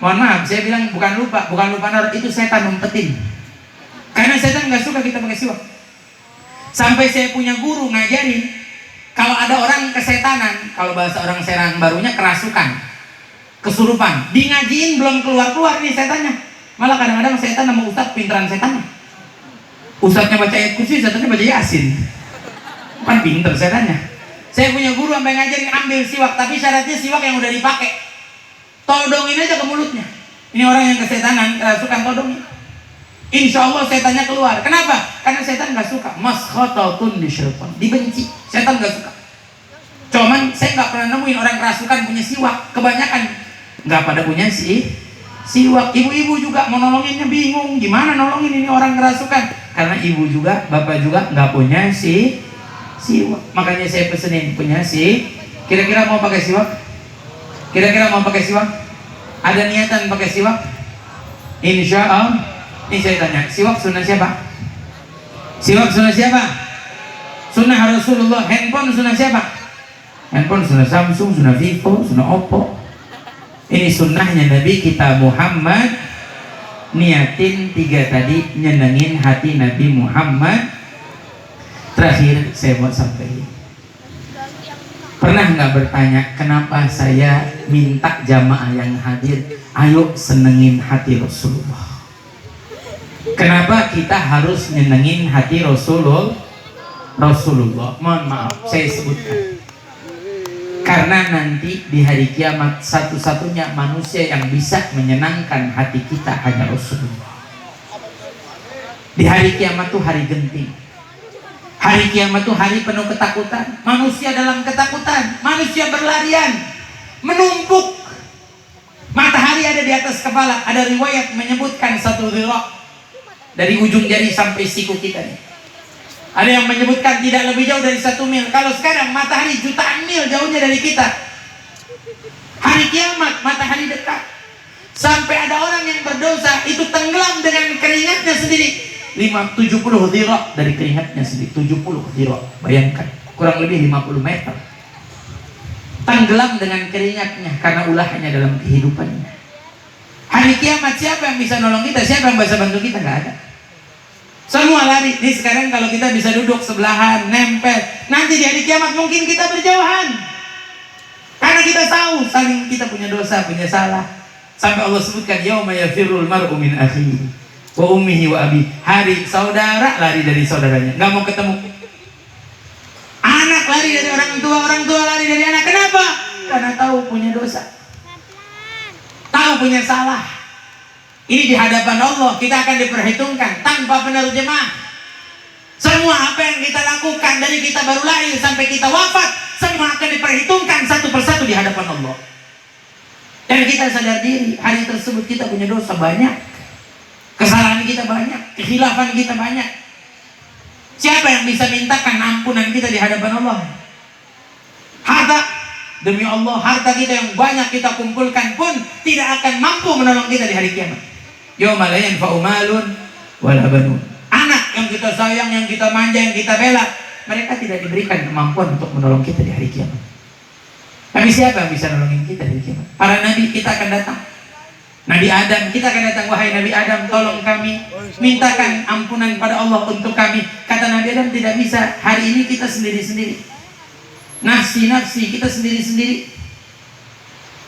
Mohon maaf, saya bilang bukan lupa naruh, itu setan umpetin. Karena setan nggak suka kita pakai siwak. Sampai saya punya guru ngajarin, kalau ada orang kesetanan, kalau bahasa orang Serang barunya kerasukan, kesurupan, di ngajiin belum keluar nih setannya. Malah kadang-kadang setan sama ustadz pinteran setannya. Ustadznya baca ayat kursi, setannya baca yasin. Bukan pinter setannya. Saya punya guru sampai ngajarin ambil siwak, tapi syaratnya siwak yang udah dipakai. Todongin aja ke mulutnya. Ini orang yang kesetanan, kerasukan, todongin. Insya Allah setannya keluar. Kenapa? Karena setan nggak suka. Maskhatatun lisyaitan, dibenci. Setan nggak suka. Cuman saya nggak pernah nemuin orang kerasukan punya siwak. Kebanyakan nggak pada punya siwak. Ibu-ibu juga mau nolonginnya bingung. Gimana nolongin ini orang kerasukan? Karena ibu juga, bapak juga nggak punya siwak. Makanya saya pesenin punya Kira-kira mau pakai siwak? Kira-kira mau pakai siwak? Ada niatan pakai siwak? Insya Allah. Ini saya tanya, siwak sunnah siapa? Siwak sunnah siapa? Sunnah Rasulullah. Handphone sunnah siapa? Handphone sunnah Samsung, sunnah Vivo, sunnah Oppo. Ini sunnahnya Nabi kita Muhammad. Niatin 3 tadi, nyenengin hati Nabi Muhammad. Terakhir saya mau sampaikan, Pernah nggak bertanya, kenapa saya minta jamaah yang hadir, ayo senengin hati Rasulullah. Kenapa kita harus nyenengin hati Rasulullah? Mohon maaf, saya sebutkan. Karena nanti di hari kiamat satu-satunya manusia yang bisa menyenangkan hati kita hanya Rasulullah. Di hari kiamat tuh hari genting. Hari kiamat itu hari penuh ketakutan. Manusia dalam ketakutan, manusia berlarian, menumpuk. Matahari ada di atas kepala. Ada riwayat menyebutkan 1 dhira' dari ujung jari sampai siku kita nih. Ada yang menyebutkan tidak lebih jauh dari 1 mil. Kalau sekarang matahari jutaan mil jauhnya dari kita. Hari kiamat matahari dekat. Sampai ada orang yang berdosa itu tenggelam dengan keringatnya sendiri. 70 dhira' dari keringatnya sendiri. 70 dhira', bayangkan, kurang lebih 50 meter. Tenggelam dengan keringatnya karena ulahnya dalam kehidupannya. Hari kiamat siapa yang bisa nolong kita? Siapa yang bisa bantu kita? Nggak ada. Semua lari. Nih sekarang kalau kita bisa duduk sebelahan, nempel, nanti di hari kiamat mungkin kita berjauhan. Karena kita tahu saling kita punya dosa, punya salah. Sampai Allah sebutkan yauma yafirrul mar'u min akhihi wa ummihi wa abi. Hari saudara lari dari saudaranya, nggak mau ketemu. Anak lari dari orang tua lari dari anak. Kenapa? Karena tahu punya dosa, tahu punya salah. Ini di hadapan Allah kita akan diperhitungkan tanpa penerjemah. Semua apa yang kita lakukan dari kita baru lahir sampai kita wafat, semua akan diperhitungkan satu persatu di hadapan Allah. Dan kita sadar diri hari tersebut kita punya dosa banyak. Kesalahan kita banyak, kekhilafan kita banyak. Siapa yang bisa mintakan ampunan kita di hadapan Allah? Harta, demi Allah, harta kita yang banyak kita kumpulkan pun tidak akan mampu menolong kita di hari kiamat. Yauma la yanfa'u malun wala banun. Anak yang kita sayang, yang kita manja, yang kita bela, mereka tidak diberikan kemampuan untuk menolong kita di hari kiamat. Tapi siapa yang bisa nolongin kita di hari kiamat? Para nabi kita akan datang. Nabi Adam, kita akan datang, wahai Nabi Adam, tolong kami, mintakan ampunan pada Allah untuk kami. Kata Nabi Adam, tidak bisa, hari ini kita sendiri-sendiri. Nafsi, kita sendiri-sendiri.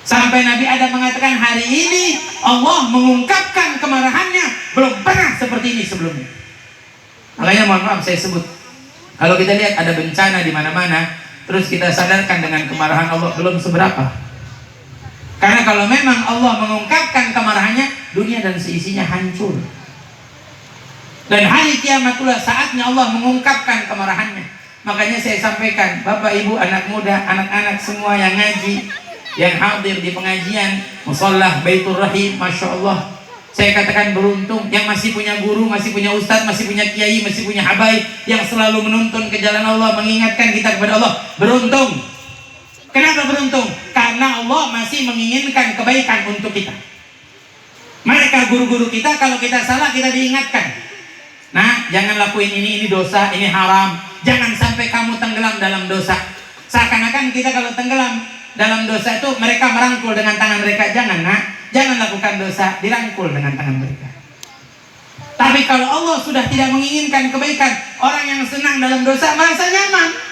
Sampai Nabi Adam mengatakan, hari ini Allah mengungkapkan kemarahannya, belum pernah seperti ini sebelumnya. Makanya mohon maaf saya sebut, kalau kita lihat ada bencana di mana-mana, terus kita sadarkan dengan kemarahan Allah belum seberapa. Karena kalau memang Allah mengungkapkan kemarahannya, dunia dan seisinya hancur. Dan hari kiamat itulah saatnya Allah mengungkapkan kemarahannya. Makanya saya sampaikan, Bapak, Ibu, anak muda, anak-anak semua yang ngaji, yang hadir di pengajian, mushollah Baitur Rahim, Masya Allah. Saya katakan beruntung, yang masih punya guru, masih punya ustadz, masih punya kiai, masih punya habaib, yang selalu menuntun ke jalan Allah, mengingatkan kita kepada Allah. Beruntung. Kenapa beruntung? Karena Allah masih menginginkan kebaikan untuk kita. Mereka guru-guru kita, kalau kita salah kita diingatkan. Nah, jangan lakuin ini dosa, ini haram. Jangan sampai kamu tenggelam dalam dosa. Seakan-akan kita kalau tenggelam dalam dosa itu mereka merangkul dengan tangan mereka. Jangan, nak, jangan lakukan dosa, dirangkul dengan tangan mereka. Tapi kalau Allah sudah tidak menginginkan kebaikan, orang yang senang dalam dosa merasa nyaman.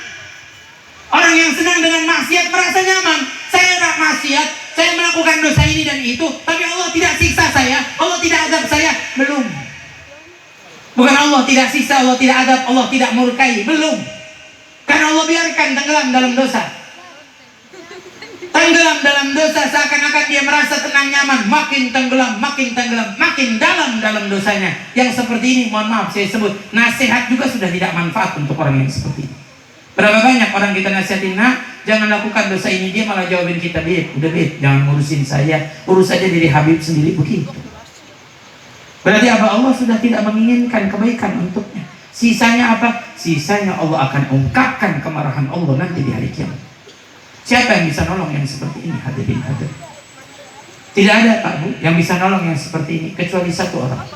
Orang yang senang dengan maksiat merasa nyaman. Saya tak maksiat, saya melakukan dosa ini dan itu, tapi Allah tidak siksa saya, Allah tidak azab saya. Belum. Bukan Allah tidak siksa, Allah tidak azab, Allah tidak murkai. Belum. Karena Allah biarkan tenggelam dalam dosa. Tenggelam dalam dosa seakan-akan dia merasa tenang nyaman. Makin tenggelam, makin dalam dosanya. Yang seperti ini, mohon maaf saya sebut, nasihat juga sudah tidak manfaat untuk orang yang seperti ini. Berapa banyak orang kita nasihatin, nak, jangan lakukan dosa ini, dia malah jawabin kita, udah jangan ngurusin saya, urus saja diri Habib sendiri, begitu. Berarti apa? Allah sudah tidak menginginkan kebaikan untuknya. Sisanya apa? Sisanya Allah akan ungkapkan kemarahan Allah nanti di hari kiamat. Siapa yang bisa nolong yang seperti ini, hadirin hadirin? Tidak ada, Pak, Bu, yang bisa nolong yang seperti ini kecuali satu orang.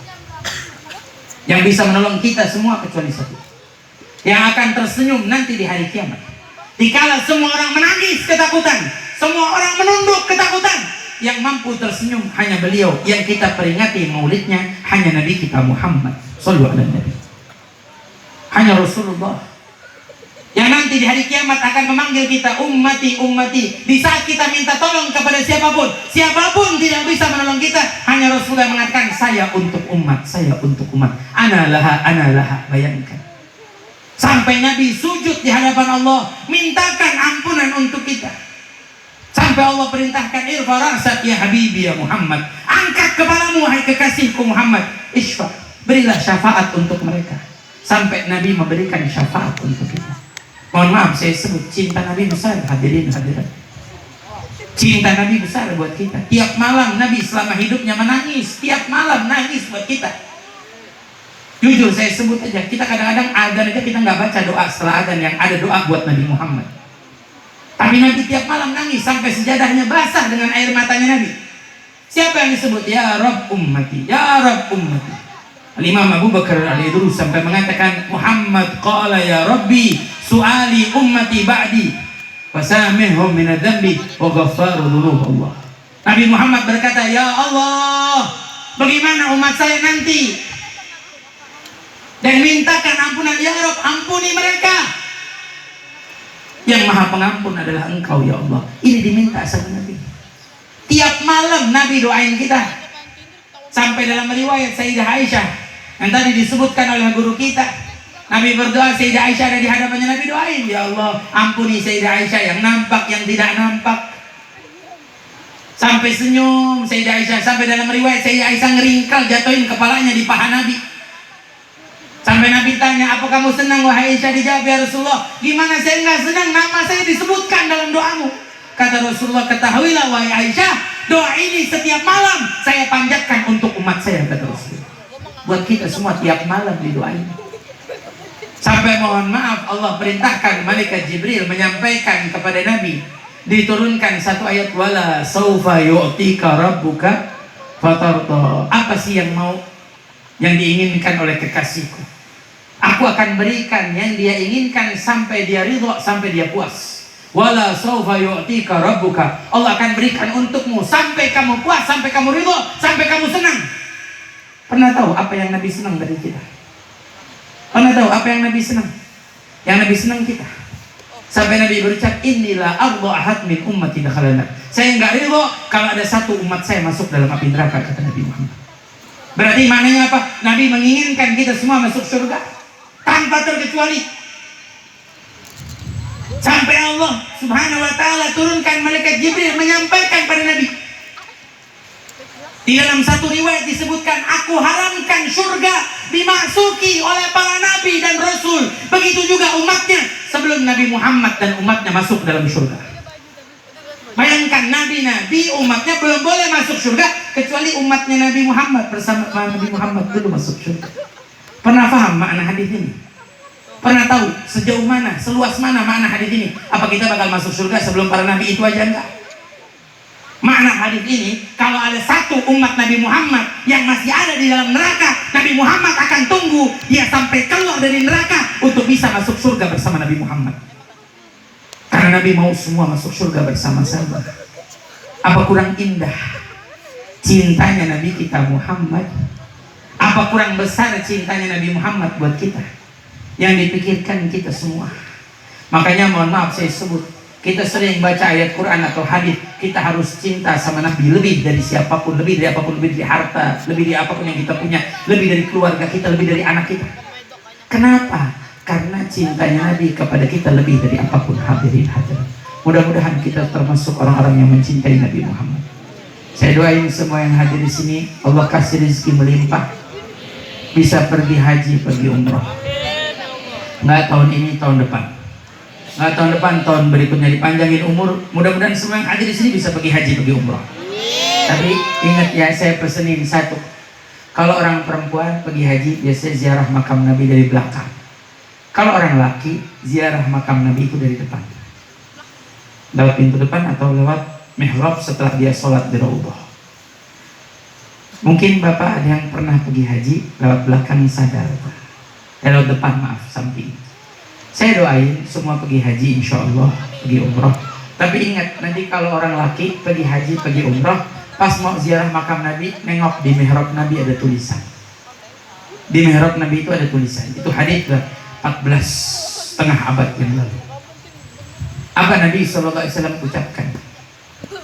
Yang bisa menolong kita semua kecuali satu, yang akan tersenyum nanti di hari kiamat. Dikala semua orang menangis ketakutan, semua orang menunduk ketakutan, yang mampu tersenyum hanya beliau yang kita peringati maulidnya, hanya Nabi kita Muhammad sallallahu alaihi wasallam. Hanya Rasulullah. yang nanti di hari kiamat akan memanggil kita ummati ummati. Di saat kita minta tolong kepada siapapun tidak bisa menolong kita, hanya Rasulullah mengatakan saya untuk umat, saya untuk umat, ana laha. Bayangkan, sampai Nabi sujud di hadapan Allah mintakan ampunan untuk kita, sampai Allah perintahkan irfa ra'sak ya habibi ya Muhammad, angkat kepalamu wahai kekasihku Muhammad, isfa, berilah syafaat untuk mereka. Sampai Nabi memberikan syafaat untuk kita. Mohon maaf saya sebut, cinta Nabi besar, hadirin hadirat. Cinta Nabi besar buat kita. Tiap malam Nabi selama hidupnya menangis, tiap malam nangis buat kita. Jujur saya sebut aja, kita kadang-kadang adzan aja kita nggak baca doa setelah adzan yang ada doa buat Nabi Muhammad. Tapi Nabi tiap malam nangis sampai sejadahnya basah dengan air matanya Nabi. Siapa yang disebut? Ya Rabb ummati, ya Rabb ummati. Imam Abu Bakar al-Idrus sampai mengatakan, Muhammad qala ya Rabbi su'ali ummati ba'di wasamihhum min adz-dzambi wa ghaffaru dzunub. Nabi Muhammad berkata, ya Allah, bagaimana umat saya nanti? Dan mintakan ampunan, ya Rabb, ampuni mereka. Yang maha pengampun adalah Engkau ya Allah. Ini diminta sama Nabi. Tiap malam Nabi doain kita. Sampai dalam riwayat Sayyidah Aisyah yang tadi disebutkan oleh guru kita, Nabi berdoa, Sayyidah Aisyah ada di hadapannya, Nabi doain, ya Allah ampuni Sayyidah Aisyah yang nampak, yang tidak nampak. Sampai senyum Sayyidah Aisyah, sampai dalam riwayat Sayyidah Aisyah ngeringkal jatuhin kepalanya di paha Nabi. Sampai Nabi tanya, apa kamu senang wahai Aisyah? Dijawab, ya Rasulullah, gimana saya nggak senang, nama saya disebutkan dalam doamu. Kata Rasulullah, ketahuilah wahai Aisyah, doa ini setiap malam saya panjatkan untuk umat saya, kata Rasulullah. Buat kita semua tiap malam didoain. Sampai mohon maaf Allah perintahkan malaikat Jibril menyampaikan kepada Nabi, diturunkan satu ayat, wala saufa yu'tika rabbuka fatarta. Apa sih yang diinginkan oleh kekasihku? Aku akan berikan yang dia inginkan sampai dia ridha, sampai dia puas. Wala saufa yu'tika rabbuka, Allah akan berikan untukmu sampai kamu puas, sampai kamu ridha, sampai kamu senang. Pernah tahu apa yang Nabi senang dari kita? Pernah tahu apa yang Nabi senang? Yang Nabi senang kita. Sampai Nabi berucap, inilah ardu ahad min ummati dakhalana. Saya enggak ridho kalau ada satu umat saya masuk dalam api neraka, kata Nabi Muhammad. Berarti maknanya apa? Nabi menginginkan kita semua masuk surga tanpa terkecuali. Sampai Allah Subhanahu wa taala turunkan malaikat Jibril menyampaikan pada Nabi. Di dalam satu riwayat disebutkan, aku haramkan surga dimasuki oleh para nabi dan rasul. Begitu juga umatnya sebelum Nabi Muhammad dan umatnya masuk dalam surga. Bayangkan, nabi-nabi umatnya belum boleh masuk surga kecuali umatnya Nabi Muhammad bersama Nabi Muhammad dulu masuk surga. Pernah paham makna hadis ini? Pernah tahu sejauh mana, seluas mana makna hadis ini? Apa kita bakal masuk surga sebelum para nabi itu aja? Enggak. Makna hadis ini, kalau ada satu umat Nabi Muhammad yang masih ada di dalam neraka, Nabi Muhammad akan tunggu dia sampai keluar dari neraka untuk bisa masuk surga bersama Nabi Muhammad. Karena Nabi mau semua masuk surga bersama-sama. Apa kurang indah cintanya Nabi kita Muhammad? Apa kurang besar cintanya Nabi Muhammad buat kita? Yang dipikirkan kita semua. Makanya mohon maaf saya sebut, kita sering baca ayat Quran atau hadis, kita harus cinta sama Nabi lebih dari siapapun, lebih dari apapun, lebih dari harta, lebih dari apapun yang kita punya, lebih dari keluarga kita, lebih dari anak kita. Kenapa? Karena cintanya Nabi kepada kita lebih dari apapun, hadirin hadirat. Mudah-mudahan kita termasuk orang-orang yang mencintai Nabi Muhammad. Saya doain semua yang hadir di sini, Allah kasih rezeki melimpah, bisa pergi haji, pergi umrah. Nggak tahun ini, tahun depan. Nggak tahun depan, tahun berikutnya, dipanjangin umur. Mudah-mudahan semua yang hadir di sini bisa pergi haji, pergi umrah. Tapi ingat ya, saya pesenin satu. Kalau orang perempuan pergi haji, biasanya ziarah makam Nabi dari belakang. Kalau orang laki, ziarah makam Nabi itu dari depan. Lewat pintu depan atau lewat mihrab setelah dia sholat di Raudhah. Mungkin Bapak ada yang pernah pergi haji lewat belakang, sadar. Lewat depan, maaf, samping. Saya doain semua pergi haji, insya Allah pergi umroh. Tapi ingat, nanti kalau orang laki pergi haji, pergi umroh, pas mau ziarah makam Nabi, nengok di mihrab Nabi ada tulisan. Di mihrab Nabi itu ada tulisan. Itu hadits 14 setengah abad yang lalu. Apa Nabi SAW ucapkan?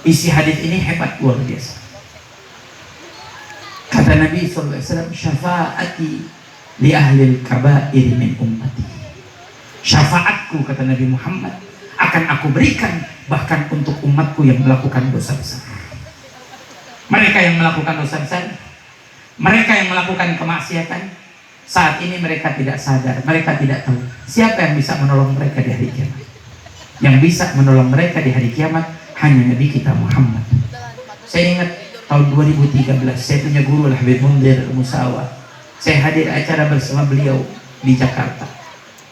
Isi hadis ini hebat, luar biasa. Kata Nabi SAW, syafaati li ahlil kabair min ummati. Syafaatku, kata Nabi Muhammad, akan aku berikan bahkan untuk umatku yang melakukan dosa besar. Mereka yang melakukan dosa besar, mereka yang melakukan kemaksiatan, saat ini mereka tidak sadar, mereka tidak tahu siapa yang bisa menolong mereka di hari kiamat. Yang bisa menolong mereka di hari kiamat hanya Nabi kita Muhammad. Saya ingat tahun 2013, saya punya guru Habib Mundir Musawa. Saya hadir acara bersama beliau di Jakarta.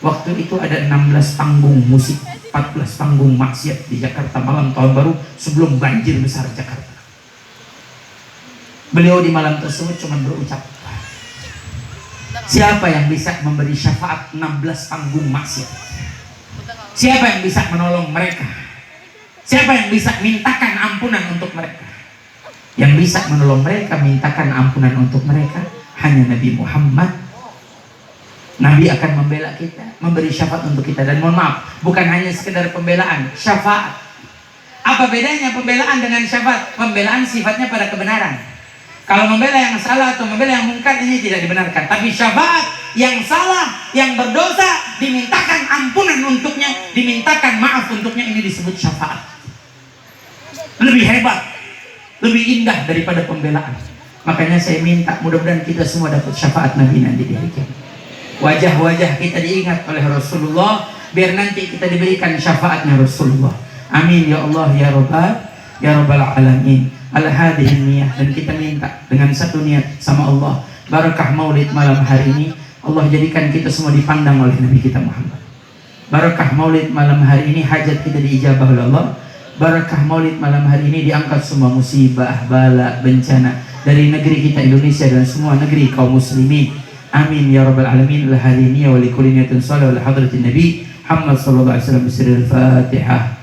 Waktu itu ada 16 panggung musik, 14 panggung maksiat di Jakarta malam tahun baru sebelum banjir besar Jakarta. Beliau di malam tersebut cuma berucap, siapa yang bisa memberi syafaat 16 panggung maksiat? Siapa yang bisa menolong mereka? Siapa yang bisa mintakan ampunan untuk mereka? Yang bisa menolong mereka, mintakan ampunan untuk mereka hanya Nabi Muhammad. Nabi akan membela kita, memberi syafaat untuk kita. Dan mohon maaf, bukan hanya sekedar pembelaan, syafaat. Apa bedanya pembelaan dengan syafaat? Pembelaan sifatnya pada kebenaran. Kalau membela yang salah atau membela yang mungkar, ini tidak dibenarkan. Tapi syafaat, yang salah, yang berdosa, dimintakan ampunan untuknya, dimintakan maaf untuknya, ini disebut syafaat. Lebih hebat, lebih indah daripada pembelaan. Makanya saya minta mudah-mudahan kita semua dapat syafaat Nabi nanti di hari kiamat. Wajah-wajah kita diingat oleh Rasulullah, biar nanti kita diberikan syafaatnya Rasulullah. Amin ya Allah ya Rabbal Alamin. Al-hadihin niyah, dan kita minta dengan satu niat sama Allah, barakah maulid malam hari ini, Allah jadikan kita semua dipandang oleh Nabi kita Muhammad. Barakah maulid malam hari ini, hajat kita diijabah oleh Allah. Barakah maulid malam hari ini, diangkat semua musibah, bala, bencana dari negeri kita Indonesia dan semua negeri kaum muslimin. Amin ya Rabbal Alamin. Al-hadihin niyah wa likulli niyatin salih wa li hadratin Nabi Muhammad sallallahu alaihi wasallam. Bismillahil Fatihah.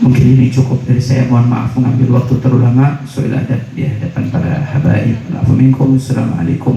Mungkin ini cukup dari saya, mohon maaf mengambil waktu terlalu lama. Soal adab di hadapan para habaib. Assalamualaikum.